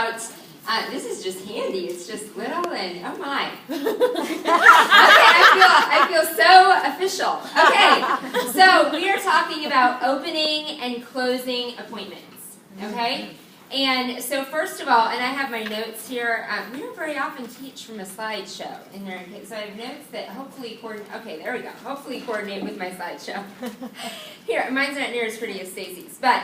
about, this is just handy. It's just little and, oh my. Okay, I feel so official. Okay, so we are talking about opening and closing appointments, okay? And so first of all, and I have my notes here, we don't very often teach from a slideshow in there, so I have notes that hopefully coordinate with my slideshow. Here, mine's not near as pretty as Stacy's, but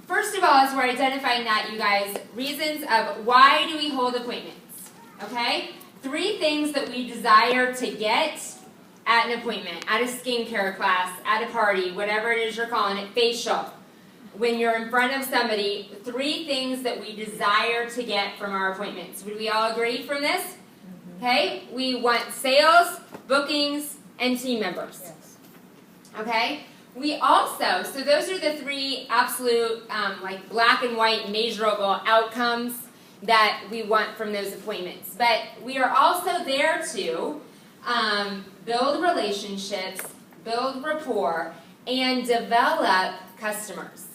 first of all, as we're identifying that, you guys, reasons of why do we hold appointments, okay? 3 things that we desire to get at an appointment, at a skincare class, at a party, whatever it is you're calling it, facial. When you're in front of somebody, 3 things that we desire to get from our appointments. Would we all agree from this? Okay? We want sales, bookings, and team members. Yes. Okay? We also, so those are the 3 absolute, like black and white measurable outcomes that we want from those appointments. But we are also there to build relationships, build rapport, and develop customers.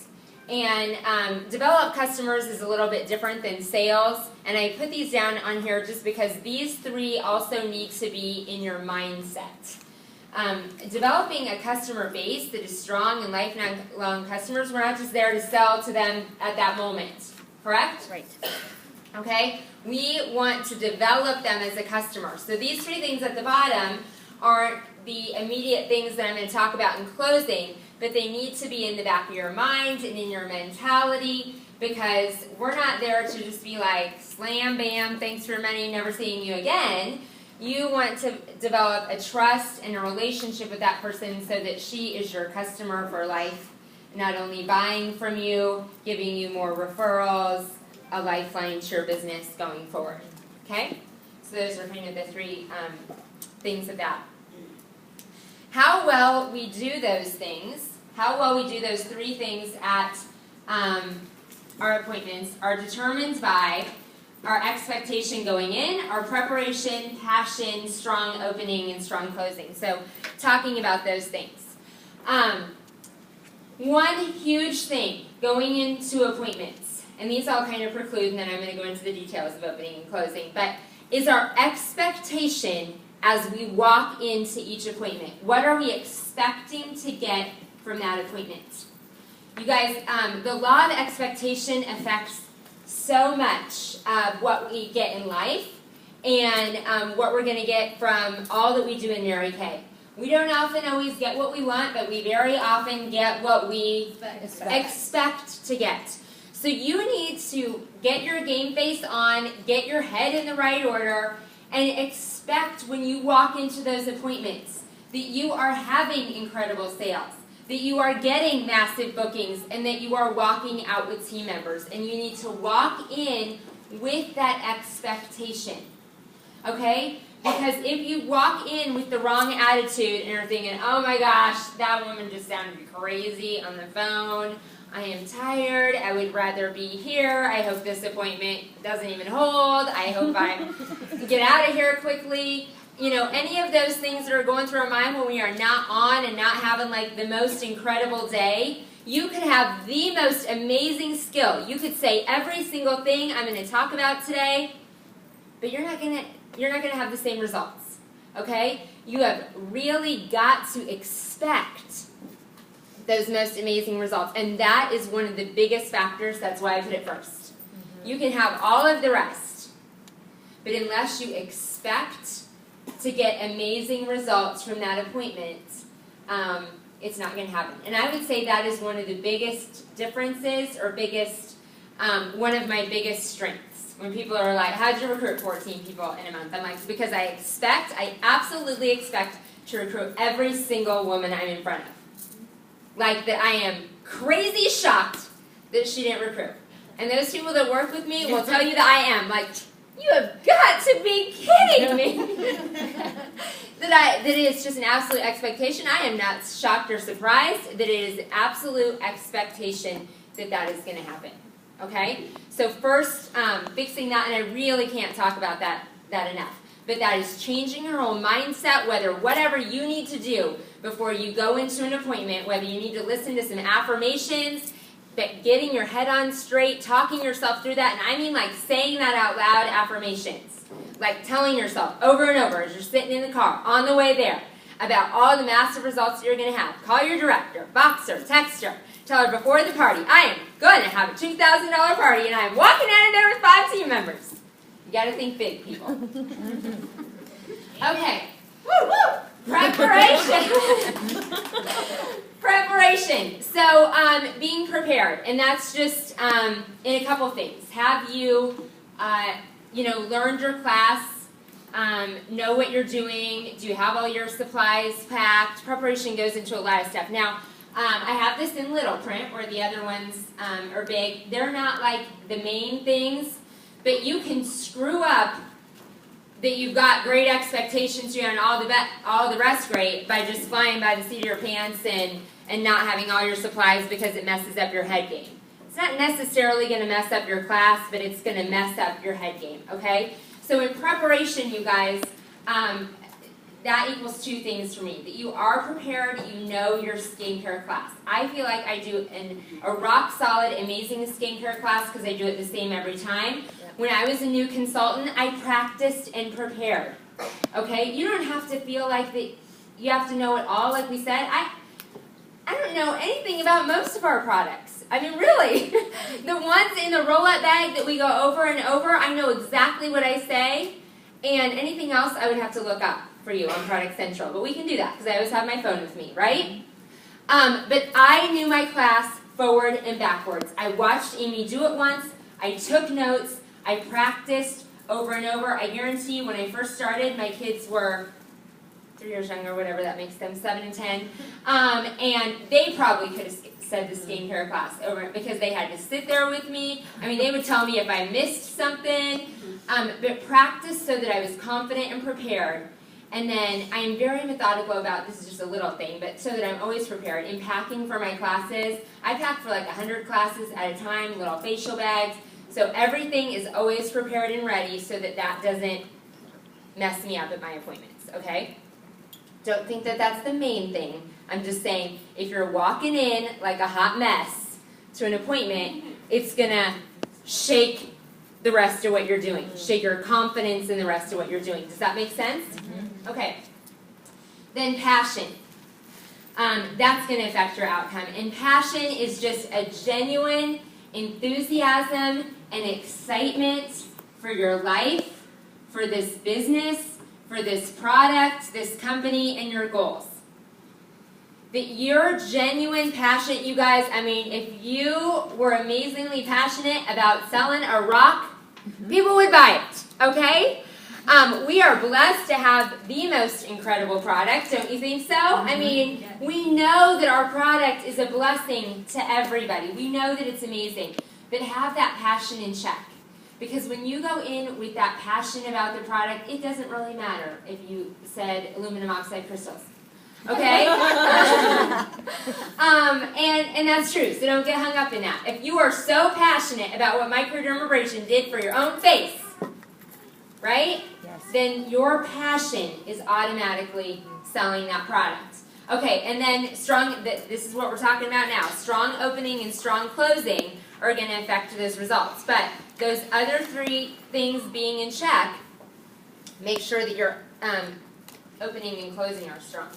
And develop customers is a little bit different than sales, and I put these down on here just because these 3 also need to be in your mindset. Developing a customer base that is strong and lifelong customers, we're not just there to sell to them at that moment, correct? Right. Okay? We want to develop them as a customer. So these 3 things at the bottom aren't the immediate things that I'm going to talk about in closing, but they need to be in the back of your mind and in your mentality, because we're not there to just be like, slam, bam, thanks for your money, never seeing you again. You want to develop a trust and a relationship with that person so that she is your customer for life, not only buying from you, giving you more referrals, a lifeline to your business going forward. Okay? So those are kind of the 3 things of that. How well we do those things, how well we do those 3 things at our appointments are determined by our expectation going in, our preparation, passion, strong opening, and strong closing. So talking about those things. One huge thing going into appointments, and these all kind of preclude, and then I'm going to go into the details of opening and closing, but is our expectation as we walk into each appointment. What are we expecting to get from that appointment? You guys, the law of expectation affects so much of what we get in life and what we're going to get from all that we do in Mary Kay. We don't often always get what we want, but we very often get what we expect to get. So you need to get your game face on, get your head in the right order, and expect when you walk into those appointments that you are having incredible sales, that you are getting massive bookings, and that you are walking out with team members. And you need to walk in with that expectation, okay? Because if you walk in with the wrong attitude and are thinking, oh my gosh, that woman just sounded crazy on the phone, I am tired, I would rather be here, I hope this appointment doesn't even hold, I hope I get out of here quickly. You know, any of those things that are going through our mind when we are not on and not having like the most incredible day, you could have the most amazing skill. You could say every single thing I'm going to talk about today, but you're not going to have the same results. Okay? You have really got to expect those most amazing results. And that is one of the biggest factors. That's why I put it first. You can have all of the rest, but unless you expect to get amazing results from that appointment, it's not going to happen. And I would say that is one of the biggest differences, or one of my biggest strengths. When people are like, how'd you recruit 14 people in a month? I'm like, because I absolutely expect to recruit every single woman I'm in front of. Like that I am crazy shocked that she didn't recruit. And those people that work with me will tell you that I am. Like, you have got to be kidding me. that it is just an absolute expectation. I am not shocked or surprised that it is absolute expectation that is going to happen. Okay? So first, fixing that, and I really can't talk about that enough. But that is changing your whole mindset, whatever you need to do before you go into an appointment, whether you need to listen to some affirmations, but getting your head on straight, talking yourself through that, and I mean like saying that out loud affirmations. Like telling yourself over and over as you're sitting in the car, on the way there, about all the massive results that you're going to have. Call your director, box her, text her, tell her before the party, I am going to have a $2,000 party and I am walking out of there with 5 team members. You got to think big, people. Okay. Woo, woo. Preparation. Preparation. So being prepared, and that's just in a couple things. Have you, learned your class? Know what you're doing? Do you have all your supplies packed? Preparation goes into a lot of stuff. Now, I have this in little print, where the other ones are big. They're not like the main things, but you can screw up that you've got great expectations and all the rest great by just flying by the seat of your pants and not having all your supplies because it messes up your head game. It's not necessarily going to mess up your class, but it's going to mess up your head game, okay? So in preparation, you guys, that equals 2 things for me. That you are prepared, you know your skincare class. I feel like I do a rock-solid, amazing skincare class because I do it the same every time. When I was a new consultant, I practiced and prepared. Okay? You don't have to feel like that you have to know it all, like we said. I don't know anything about most of our products. I mean, really. The ones in the roll-up bag that we go over and over, I know exactly what I say. And anything else, I would have to look up for you on Product Central. But we can do that because I always have my phone with me, right? But I knew my class forward and backwards. I watched Amy do it once. I took notes. I practiced over and over. I guarantee you when I first started, my kids were 3 years younger, whatever that makes them, 7 and 10. And they probably could have said the skincare class over because they had to sit there with me. I mean, they would tell me if I missed something. But practice so that I was confident and prepared. And then I am very methodical about, this is just a little thing, but so that I'm always prepared. In packing for my classes, I pack for like 100 classes at a time, little facial bags. So everything is always prepared and ready so that that doesn't mess me up at my appointments, okay? Don't think that that's the main thing. I'm just saying, if you're walking in like a hot mess to an appointment, it's going to shake the rest of what you're doing. Shake your confidence in the rest of what you're doing. Does that make sense? Mm-hmm. Okay. Then passion. That's going to affect your outcome. And passion is just a genuine enthusiasm and excitement for your life, for this business, for this product, this company, and your goals. That you're genuine, passionate, you guys, I mean, if you were amazingly passionate about selling a rock, people would buy it, okay? We are blessed to have the most incredible product, don't you think so? I mean, we know that our product is a blessing to everybody. We know that it's amazing. But have that passion in check. Because when you go in with that passion about the product, it doesn't really matter if you said aluminum oxide crystals. Okay? And that's true, so don't get hung up in that. If you are so passionate about what microdermabrasion did for your own face, right? Yes. Then your passion is automatically selling that product. Okay, and then this is what we're talking about now. Strong opening and strong closing are going to affect those results. But those other 3 things being in check, make sure that your opening and closing are strong.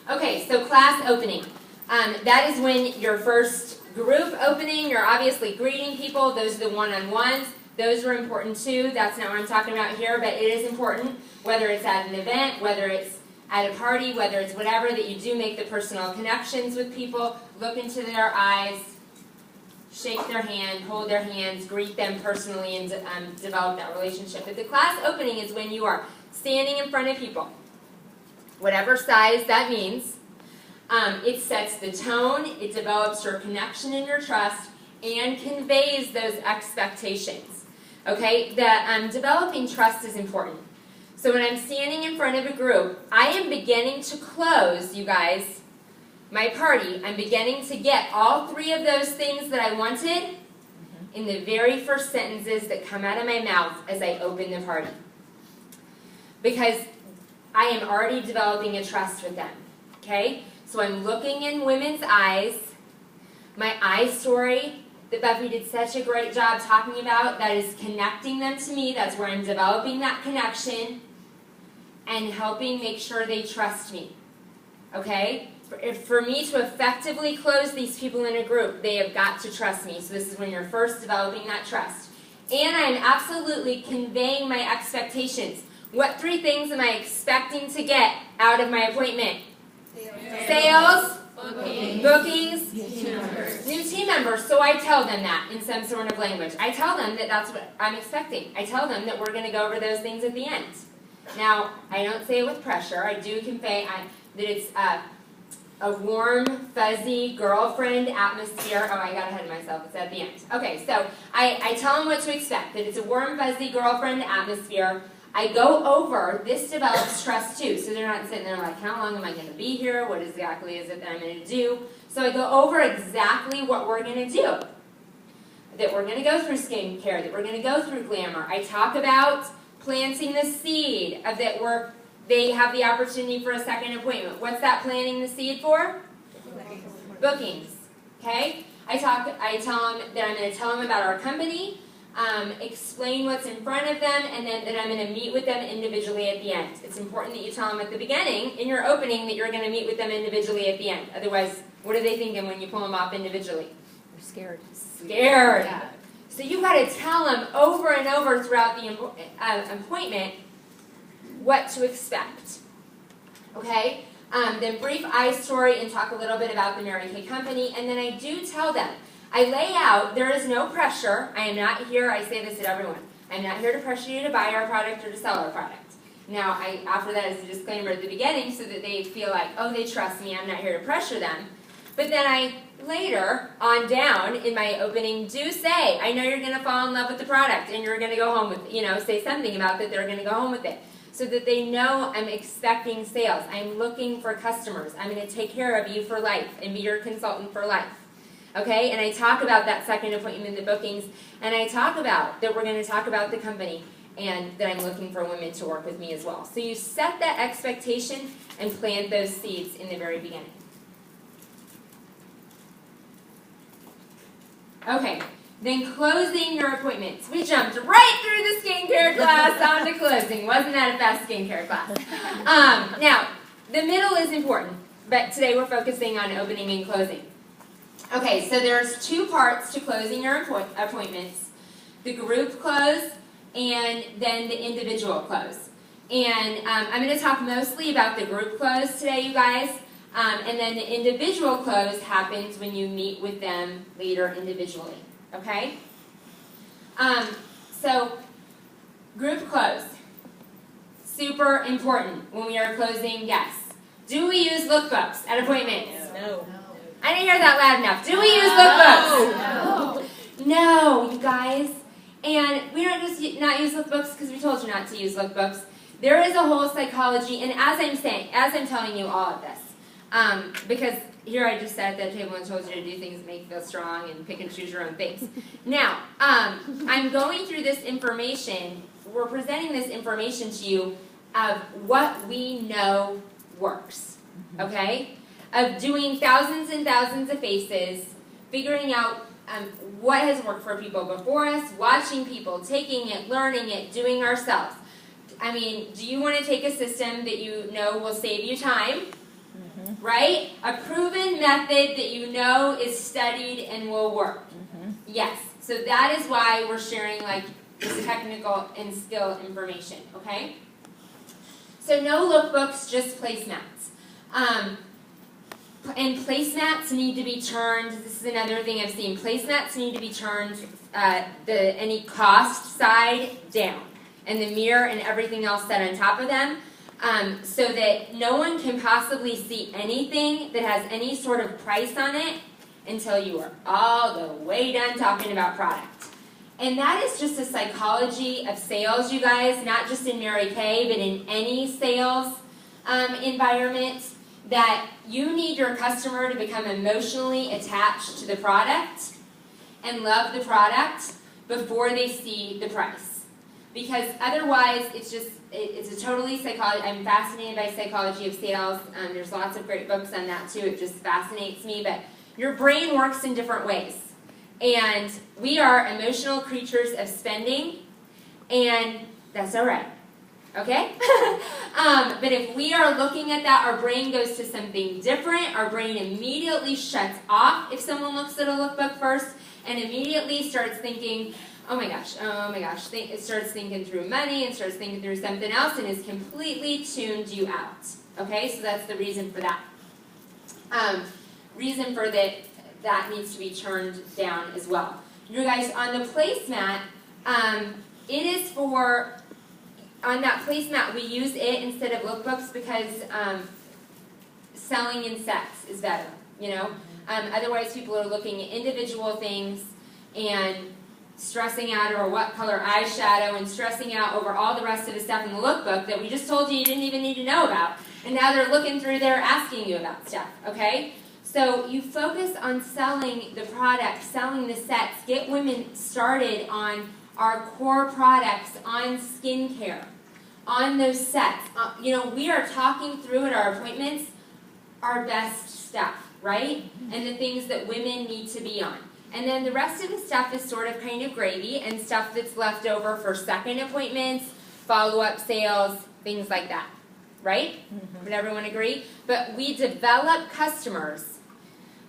Okay, so class opening. That is when your first group opening, you're obviously greeting people. Those are the one-on-ones. Those are important too. That's not what I'm talking about here, but it is important, whether it's at an event, whether it's at a party, whether it's whatever, that you do make the personal connections with people, look into their eyes, shake their hand, hold their hands, greet them personally, and develop that relationship. But the class opening is when you are standing in front of people, whatever size that means. It sets the tone, it develops your connection and your trust, and conveys those expectations. Okay, developing trust is important. So when I'm standing in front of a group, I am beginning to close, you guys, my party. I'm beginning to get all 3 of those things that I wanted in the very first sentences that come out of my mouth as I open the party. Because I am already developing a trust with them, okay? So I'm looking in women's eyes. my I story that Buffy did such a great job talking about, that is connecting them to me. That's where I'm developing that connection and helping make sure they trust me. Okay? For me to effectively close these people in a group, they have got to trust me. So this is when you're first developing that trust. And I'm absolutely conveying my expectations. What 3 things am I expecting to get out of my appointment? Sales, bookings, new team members. So I tell them that in some sort of language. I tell them that that's what I'm expecting. I tell them that we're going to go over those things at the end. Now, I don't say it with pressure. I do convey that it's a warm, fuzzy girlfriend atmosphere. Oh, I got ahead of myself. It's at the end. Okay, so I tell them what to expect, that it's a warm, fuzzy girlfriend atmosphere. I go over, this develops trust too, so they're not sitting there like, how long am I going to be here? What exactly is it that I'm going to do? So I go over exactly what we're going to do. That we're going to go through skincare, that we're going to go through glamour. I talk about planting the seed of that they have the opportunity for a second appointment. What's that planting the seed for? Bookings. Okay? I tell them that I'm going to tell them about our company, explain what's in front of them, and then that I'm going to meet with them individually at the end. It's important that you tell them at the beginning, in your opening, that you're going to meet with them individually at the end. Otherwise, what are they thinking when you pull them off individually? They're scared. Scared. Yeah. So you've got to tell them over and over throughout the appointment what to expect. Okay? Then brief I story and talk a little bit about the Mary Kay company, and then I do tell them. I lay out, there is no pressure. I am not here, I say this to everyone, I'm not here to pressure you to buy our product or to sell our product. Now, I offer that as a disclaimer at the beginning so that they feel like, oh, they trust me, I'm not here to pressure them. But then I, later, on down, in my opening, do say, I know you're going to fall in love with the product and you're going to go home with, say something about that they're going to go home with it. So that they know I'm expecting sales. I'm looking for customers. I'm going to take care of you for life and be your consultant for life. Okay? And I talk about that second appointment, the bookings, and I talk about that we're going to talk about the company and that I'm looking for women to work with me as well. So you set that expectation and plant those seeds in the very beginning. Okay, then closing your appointments. We jumped right through the skincare class on to closing. Wasn't that a fast skincare class? Now, the middle is important, but today we're focusing on opening and closing. Okay, so there's 2 parts to closing your appointments. The group close and then the individual close. And I'm going to talk mostly about the group close today, you guys. And then the individual close happens when you meet with them later individually. Okay? So, group close. Super important when we are closing guests. Do we use lookbooks at appointments? No. I didn't hear that loud enough. Do we use lookbooks? No, you guys. And we don't just not use lookbooks because we told you not to use lookbooks. There is a whole psychology, and as I'm telling you all of this, because here I just sat at that table and told you to do things that make you feel strong and pick and choose your own things. Now, I'm going through this information, we're presenting this information to you of what we know works, okay? Of doing thousands and thousands of faces, figuring out what has worked for people before us, watching people, taking it, learning it, doing ourselves. I mean, do you want to take a system that you know will save you time? Right? A proven method that you know is studied and will work. Yes. So that is why we're sharing like this technical and skill information, okay? So no lookbooks, just placemats. And placemats need to be turned, this is another thing I've seen, placemats need to be turned any cost side down. And the mirror and everything else set on top of them. So that no one can possibly see anything that has any sort of price on it until you are all the way done talking about product. And that is just a psychology of sales, you guys, not just in Mary Kay, but in any sales environment, that you need your customer to become emotionally attached to the product and love the product before they see the price. Because otherwise, it's a totally psychology. I'm fascinated by psychology of sales. There's lots of great books on that too. It just fascinates me. But Your brain works in different ways. And we are emotional creatures of spending, and that's all right. Okay? But if we are looking at that, our brain goes to something different. Our brain immediately shuts off if someone looks at a lookbook first, and immediately starts thinking, oh my gosh. It starts thinking through money and starts thinking through something else and is completely tuned you out. Okay? So that's the reason for that. Reason for that needs to be turned down as well. You guys, on the placemat, it is for, on that placemat, we use it instead of lookbooks because selling in sets is better, you know? Otherwise, people are looking at individual things and stressing out over what color eyeshadow and stressing out over all the rest of the stuff in the lookbook that we just told you didn't even need to know about. And now they're looking through there asking you about stuff, okay? So you focus on selling the product, selling the sets, get women started on our core products, on skincare, on those sets. You know, we are talking through at our appointments our best stuff, right? And the things that women need to be on. And then the rest of the stuff is sort of kind of gravy and stuff that's left over for second appointments, follow-up sales, things like that, right? Mm-hmm. Would everyone agree? But we develop customers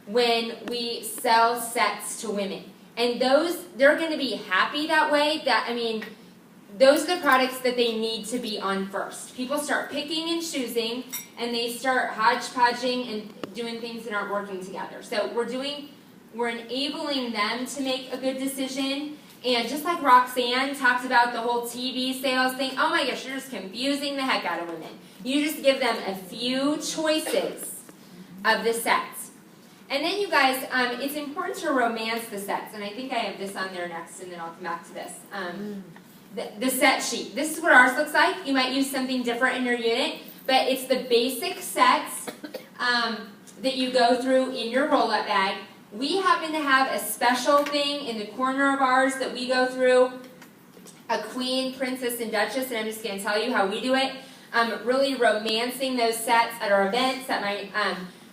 when we sell sets to women. And those, they're going to be happy that way. Those are the products that they need to be on first. People start picking and choosing, and they start hodgepodging and doing things that aren't working together. So we're enabling them to make a good decision. And just like Roxanne talked about the whole TV sales thing, oh my gosh, you're just confusing the heck out of women. You just give them a few choices of the sets. And then you guys, it's important to romance the sets. And I think I have this on there next, and then I'll come back to this. The set sheet. This is what ours looks like. You might use something different in your unit, but it's the basic sets that you go through in your roll-up bag. We happen to have a special thing in the corner of ours that we go through, a queen, princess, and duchess, and I'm just going to tell you how we do it. Really romancing those sets at our events, at my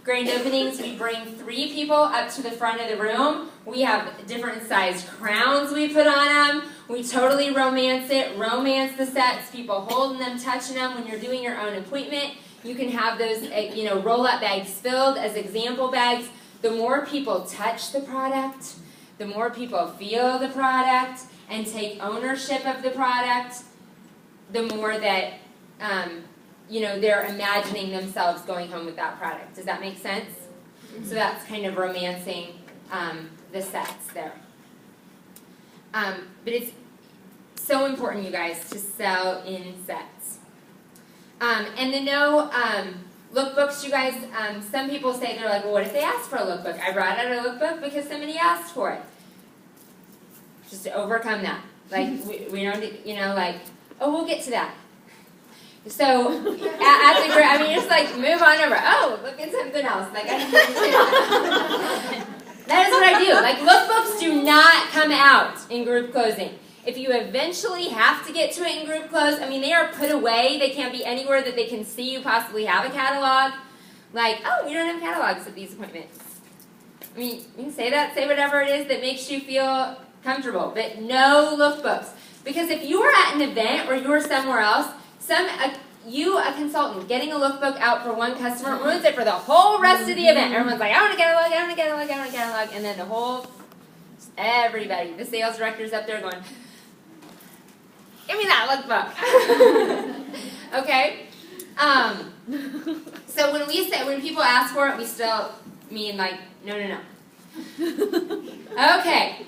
grand openings. We bring 3 people up to the front of the room. We have different sized crowns we put on them. We totally romance it, romance the sets, people holding them, touching them. When you're doing your own appointment, you can have those roll-up bags filled as example bags. The more people touch the product, the more people feel the product and take ownership of the product, the more that they're imagining themselves going home with that product. Does that make sense? So that's kind of romancing the sets there. But it's so important, you guys, to sell in sets. And to know lookbooks, you guys, some people say, they're like, well, what if they ask for a lookbook? I brought out a lookbook because somebody asked for it. Just to overcome that. Like, we don't, oh, we'll get to that. So, at the group, just like, move on over. Oh, look at something else. Like, I didn't say that. That is what I do. Like, lookbooks do not come out in group closing. If you eventually have to get to it in group close, they are put away. They can't be anywhere that they can see you possibly have a catalog. Like, oh, you don't have catalogs at these appointments. You can say that, say whatever it is that makes you feel comfortable, but no lookbooks. Because if you are at an event or you're somewhere else, a consultant, getting a lookbook out for one customer ruins it for the whole rest of the event. Everyone's like, I want a catalog, I want a catalog, I want a catalog. And then everybody, the sales director's up there going, give me that lookbook. Okay? So when people ask for it, we still mean no. Okay.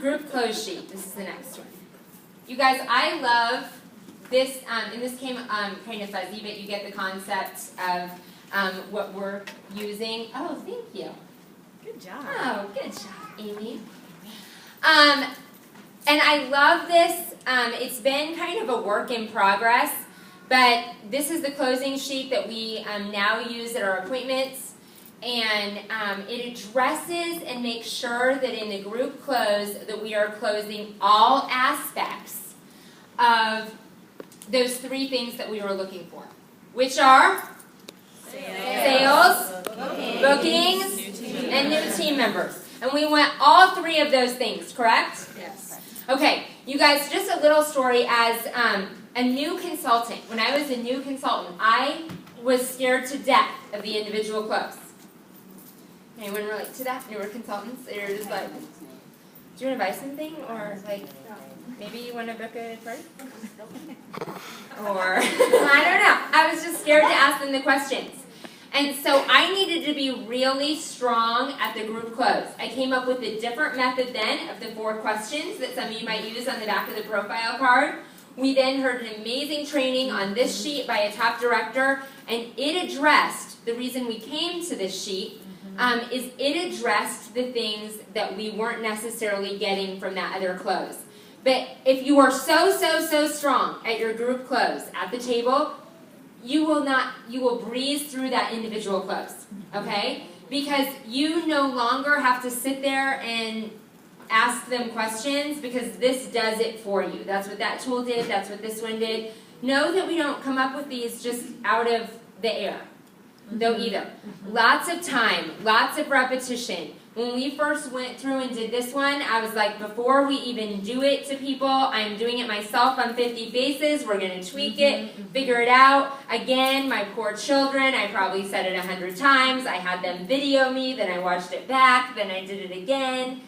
Group close sheet. This is the next one. You guys, I love this, and this came kind of fuzzy, but you get the concept of what we're using. Oh, thank you. Good job. Oh, good job, Amy. And I love this. It's been kind of a work in progress, but this is the closing sheet that we now use at our appointments. And it addresses and makes sure that in the group close that we are closing all aspects of those 3 things that we were looking for, which are Sales, bookings, and new team members. And we went all three of those things, correct? Yes. Okay, you guys, just a little story as a new consultant. When I was a new consultant, I was scared to death of the individual close. Anyone relate to that? Newer consultants? They're just like, do you want to buy something? Or like, maybe you want to book a party? Or, I don't know. I was just scared to ask them the questions. And so I needed to be really strong at the group close. I came up with a different method then of the 4 questions that some of you might use on the back of the profile card. We then heard an amazing training on this sheet by a top director, and it addressed, the reason we came to this sheet, is it addressed the things that we weren't necessarily getting from that other close. But if you are so strong at your group close at the table, you will breeze through that individual close, okay? Because you no longer have to sit there and ask them questions, because this does it for you. That's what that tool did, that's what this one did. Know that we don't come up with these just out of the air, though either. Lots of time, lots of repetition. When we first went through and did this one, I was like, before we even do it to people, I'm doing it myself on 50 faces. We're going to tweak it, figure it out. Again, my poor children, I probably said it 100 times. I had them video me, then I watched it back, then I did it again.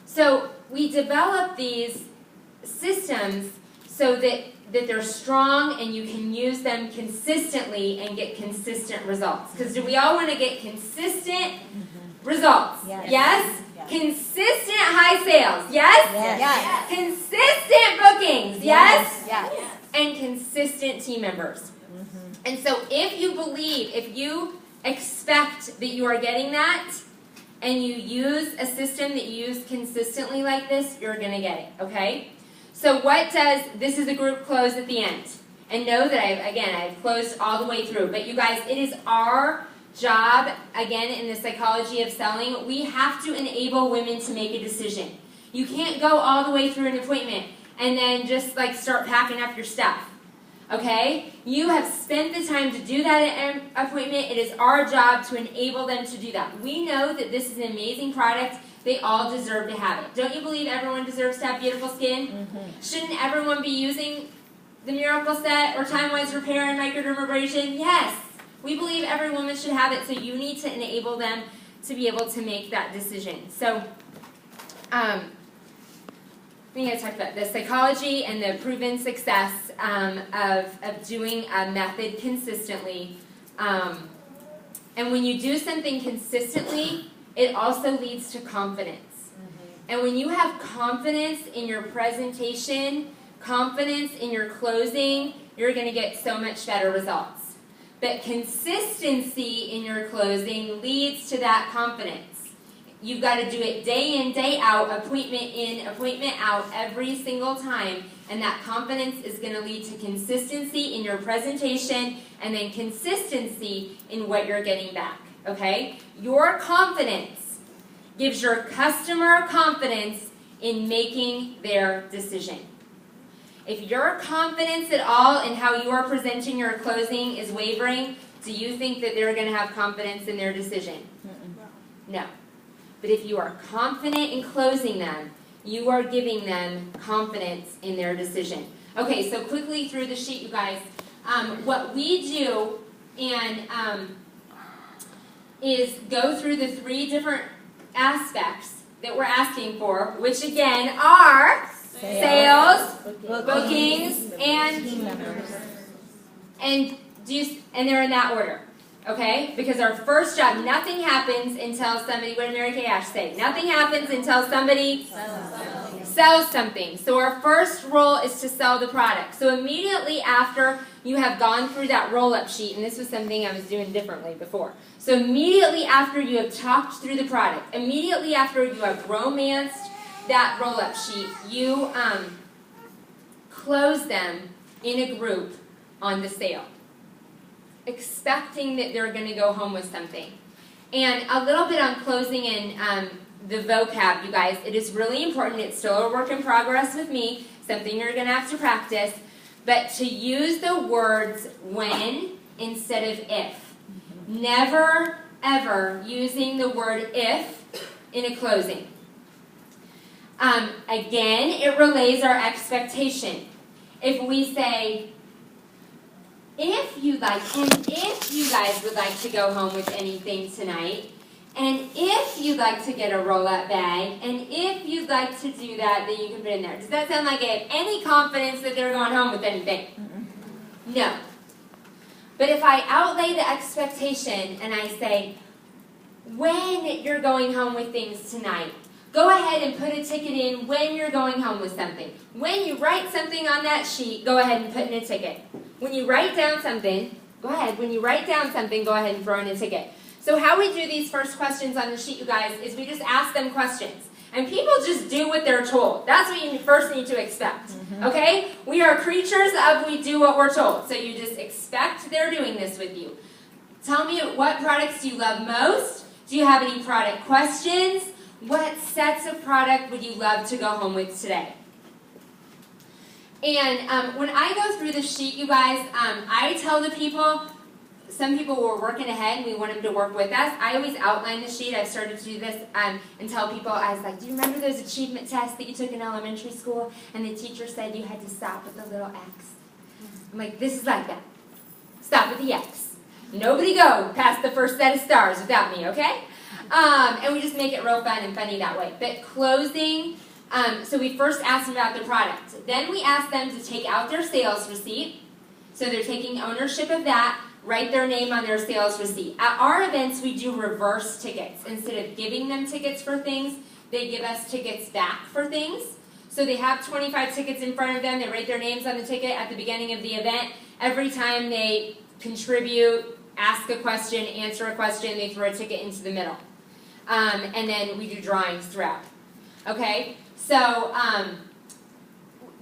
So we developed these systems so that they're strong and you can use them consistently and get consistent results. Because do we all want to get consistent results? Yes. Yes? Consistent high sales? Yes? Yes. Consistent bookings? Yes? Yes. And consistent team members. And so if you believe, if you expect that you are getting that, and you use a system that you use consistently like this, you're going to get it, okay? So this is a group close at the end. And know that I've closed all the way through. But you guys, it is our job, again, in the psychology of selling, we have to enable women to make a decision. You can't go all the way through an appointment and then just like start packing up your stuff. Okay? You have spent the time to do that at an appointment. It is our job to enable them to do that. We know that this is an amazing product. They all deserve to have it. Don't you believe everyone deserves to have beautiful skin? Shouldn't everyone be using the Miracle Set or Time-Wise Repair and Microdermabrasion? Yes. We believe every woman should have it, so you need to enable them to be able to make that decision. So, I think I talked about the psychology and the proven success of doing a method consistently. And when you do something consistently, it also leads to confidence. And when you have confidence in your presentation, confidence in your closing, you're going to get so much better results. But consistency in your closing leads to that confidence. You've got to do it day in, day out, appointment in, appointment out, every single time. And that confidence is going to lead to consistency in your presentation and then consistency in what you're getting back. Okay? Your confidence gives your customer confidence in making their decision. If your confidence at all in how you are presenting your closing is wavering, do you think that they're going to have confidence in their decision? No. But if you are confident in closing them, you are giving them confidence in their decision. Okay, so quickly through the sheet, you guys. What we do is go through the 3 different aspects that we're asking for, which again are sales, bookings, and team members. And they're in that order. Okay? Because our first job, nothing happens until somebody, what did Mary Kay Ash say? Nothing happens until somebody sells something. So our first role is to sell the product. So immediately after you have gone through that roll-up sheet, and this was something I was doing differently before. So immediately after you have talked through the product, immediately after you have romanced that roll-up sheet, you close them in a group on the sale, expecting that they're going to go home with something. And a little bit on closing and the vocab, you guys. It is really important. It's still a work in progress with me, something you're going to have to practice. But to use the words when instead of if. Never, ever using the word if in a closing. Again, it relays our expectation. If we say, if you like, and if you guys would like to go home with anything tonight, and if you'd like to get a roll-up bag, and if you'd like to do that, then you can put it in there. Does that sound like I have any confidence that they're going home with anything? No. But if I outlay the expectation and I say, when you're going home with things tonight, go ahead and put a ticket in when you're going home with something. When you write something on that sheet, go ahead and put in a ticket. When you write down something, go ahead. When you write down something, go ahead and throw in a ticket. So how we do these first questions on the sheet, you guys, is we just ask them questions. And people just do what they're told. That's what you first need to expect. Okay? We are creatures of we do what we're told. So you just expect they're doing this with you. Tell me, what products do you love most? Do you have any product questions? What sets of product would you love to go home with today? And when I go through the sheet, you guys, I tell the people, some people who are working ahead and we want them to work with us, I always outline the sheet. I've started to do this and tell people, I was like, do you remember those achievement tests that you took in elementary school? And the teacher said you had to stop with the little X. I'm like, this is like that. Stop with the X. Nobody go past the first set of stars without me, okay? And we just make it real fun and funny that way. But closing, so we first ask them about the product. Then we ask them to take out their sales receipt. So they're taking ownership of that, write their name on their sales receipt. At our events, we do reverse tickets. Instead of giving them tickets for things, they give us tickets back for things. So they have 25 tickets in front of them. They write their names on the ticket at the beginning of the event. Every time they contribute, ask a question, answer a question, they throw a ticket into the middle. And then we do drawings throughout. Okay? So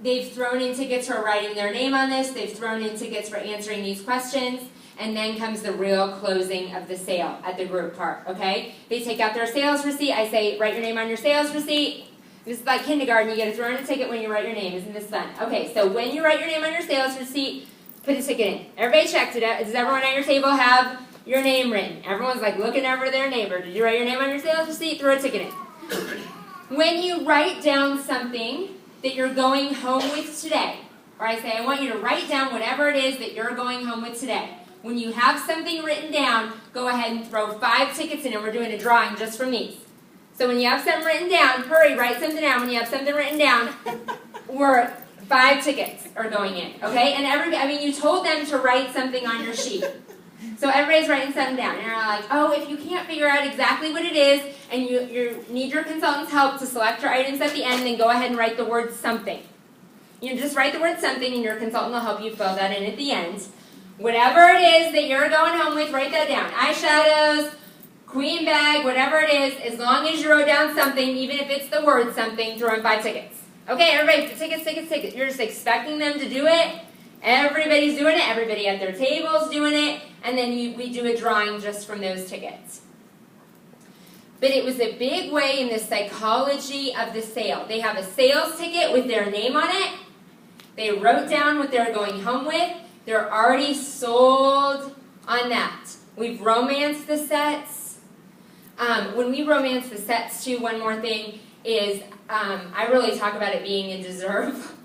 they've thrown in tickets for writing their name on this. They've thrown in tickets for answering these questions. And then comes the real closing of the sale at the group part. Okay? They take out their sales receipt. I say, write your name on your sales receipt. This is like kindergarten. You get to throw in a ticket when you write your name. Isn't this fun? Okay, so when you write your name on your sales receipt, put a ticket in. Everybody checked it out. Does everyone at your table have your name written? Everyone's like looking over their neighbor. Did you write your name on your sales receipt? Throw a ticket in. When you write down something that you're going home with today, or I say I want you to write down whatever it is that you're going home with today. When you have something written down, go ahead and throw 5 tickets in, and we're doing a drawing just from these. So when you have something written down, hurry, write something down. When you have something written down, 5 tickets are going in, okay? And you told them to write something on your sheet. So everybody's writing something down, and you're like, oh, if you can't figure out exactly what it is, and you need your consultant's help to select your items at the end, then go ahead and write the word something. You just write the word something, and your consultant will help you fill that in at the end. Whatever it is that you're going home with, write that down. Eyeshadows, queen bag, whatever it is, as long as you wrote down something, even if it's the word something, throw in 5 tickets. Okay, everybody, tickets. You're just expecting them to do it. Everybody's doing it. Everybody at their table's doing it. And then we do a drawing just from those tickets. But it was a big way in the psychology of the sale. They have a sales ticket with their name on it. They wrote down what they're going home with. They're already sold on that. We've romanced the sets. When we romance the sets too, one more thing is I really talk about it being a deserve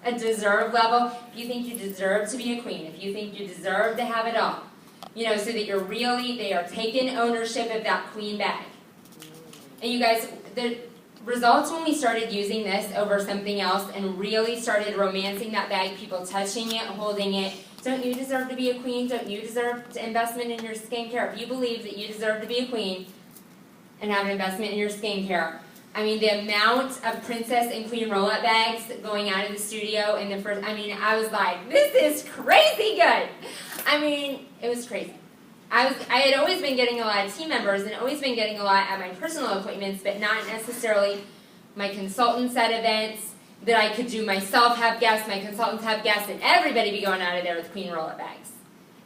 level. If you think you deserve to be a queen, if you think you deserve to have it all, so that they are taking ownership of that queen bag. And you guys, the results when we started using this over something else and really started romancing that bag, people touching it, holding it. Don't you deserve to be a queen? Don't you deserve investment in your skincare? If you believe that you deserve to be a queen and have an investment in your skincare, the amount of princess and queen roll-up bags going out of the studio in the first, I was like, this is crazy good. It was crazy. I had always been getting a lot of team members and always been getting a lot at my personal appointments, but not necessarily my consultants at events that I could do myself, have guests, my consultants have guests, and everybody be going out of there with queen roll-up bags.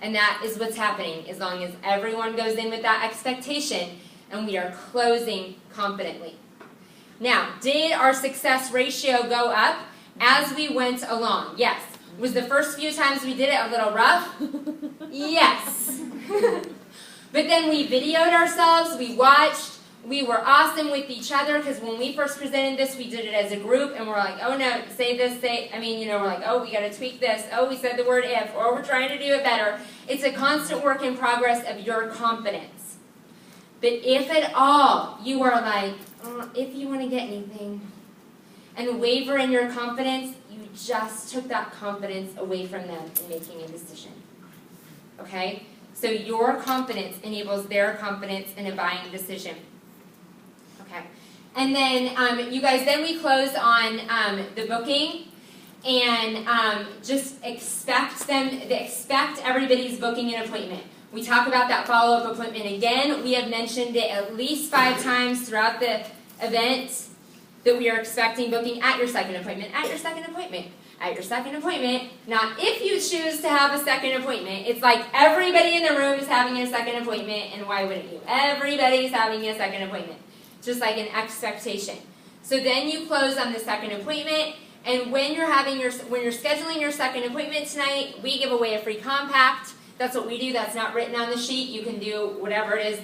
And that is what's happening as long as everyone goes in with that expectation and we are closing confidently. Now, did our success ratio go up as we went along? Yes. Was the first few times we did it a little rough? Yes. But then we videoed ourselves, we watched, we were awesome with each other, because when we first presented this, we did it as a group, and we're like, oh no, say this, we're like, oh, we got to tweak this, oh, we said the word if, or we're trying to do it better. It's a constant work in progress of your confidence. But if at all you are like, if you want to get anything, and waver in your confidence, you just took that confidence away from them in making a decision. Okay? So your confidence enables their confidence in a buying decision. Okay. And then, you guys, then we close on the booking, and just expect everybody's booking an appointment. We talk about that follow-up appointment again. We have mentioned it at least 5 times throughout the event that we are expecting booking at your second appointment, at your second appointment, at your second appointment. Not if you choose to have a second appointment. It's like everybody in the room is having a second appointment, and why wouldn't you? Everybody's having a second appointment. Just like an expectation. So then you close on the second appointment, and when you're scheduling your second appointment tonight, we give away a free compact. That's what we do. That's not written on the sheet. You can do whatever it is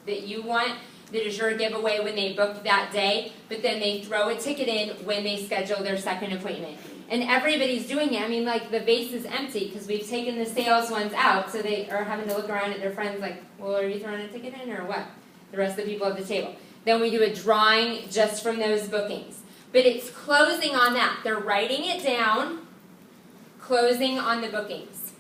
that you want. That is your giveaway when they book that day, but then they throw a ticket in when they schedule their second appointment. And everybody's doing it. I mean, like, the vase is empty because we've taken the sales ones out, so they are having to look around at their friends like, well, are you throwing a ticket in or what? The rest of the people at the table. Then we do a drawing just from those bookings. But it's closing on that. They're writing it down, closing on the bookings.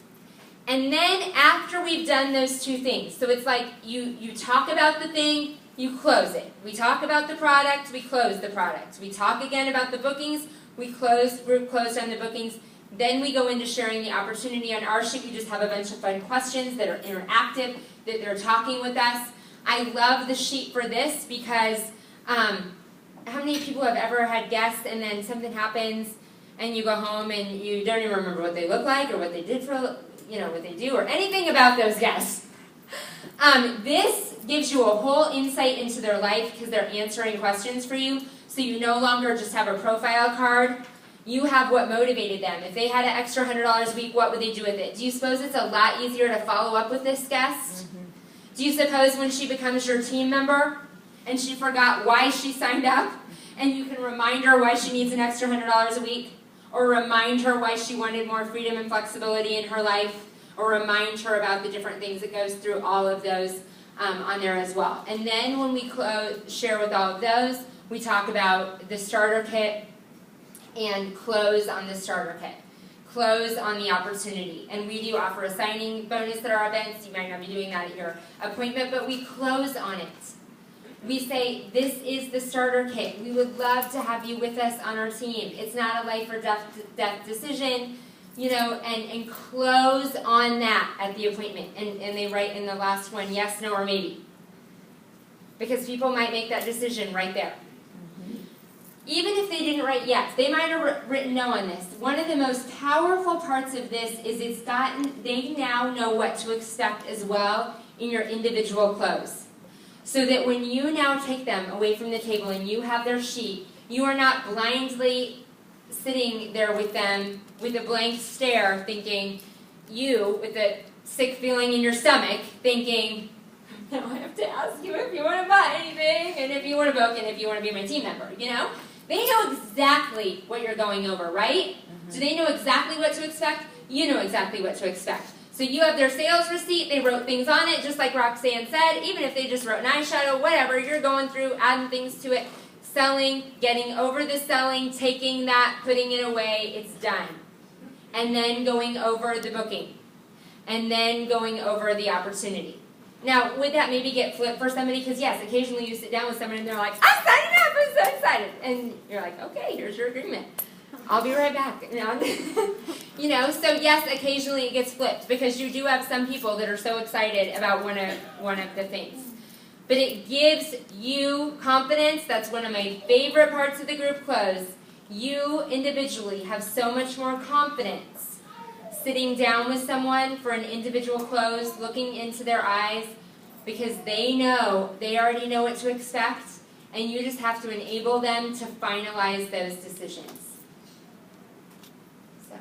And then after we've done those 2 things, so it's like you talk about the thing, you close it. We talk about the product, we close the product. We talk again about the bookings, we're closed on the bookings. Then we go into sharing the opportunity. On our sheet, we just have a bunch of fun questions that are interactive, that they're talking with us. I love the sheet for this because how many people have ever had guests and then something happens and you go home and you don't even remember what they look like or what they did for, what they do or anything about those guests? This gives you a whole insight into their life because they're answering questions for you. So you no longer just have a profile card. You have what motivated them. If they had an extra $100 a week, what would they do with it? Do you suppose it's a lot easier to follow up with this guest? Mm-hmm. Do you suppose when she becomes your team member and she forgot why she signed up and you can remind her why she needs an extra $100 a week, or remind her why she wanted more freedom and flexibility in her life, or remind her about the different things that goes through all of those on there as well. And then when we share with all of those, we talk about the starter kit and close on the starter kit. Close on the opportunity. And we do offer a signing bonus at our events. You might not be doing that at your appointment, but we close on it. We say, this is the starter kit. We would love to have you with us on our team. It's not a life or death decision, and close on that at the appointment. And they write in the last one, yes, no, or maybe. Because people might make that decision right there. Even if they didn't write yes, they might have written no on this. One of the most powerful parts of this is they now know what to expect as well in your individual close. So that when you now take them away from the table and you have their sheet, you are not blindly sitting there with them with a blank stare thinking, with a sick feeling in your stomach, thinking, now I have to ask you if you want to buy anything, and if you want to book, and if you want to be my team member, They know exactly what you're going over, right? Mm-hmm. Do they know exactly what to expect? You know exactly what to expect. So you have their sales receipt, they wrote things on it, just like Roxanne said, even if they just wrote an eyeshadow, whatever, you're going through, adding things to it, selling, getting over the selling, taking that, putting it away, it's done. And then going over the booking. And then going over the opportunity. Now, would that maybe get flipped for somebody? Because yes, occasionally you sit down with someone and they're like, I'm signing up, I'm so excited. And you're like, okay, here's your agreement. I'll be right back. So yes, occasionally it gets flipped because you do have some people that are so excited about one of the things. But it gives you confidence. That's one of my favorite parts of the group close. You individually have so much more confidence sitting down with someone for an individual close, looking into their eyes, because they already know what to expect, and you just have to enable them to finalize those decisions. So.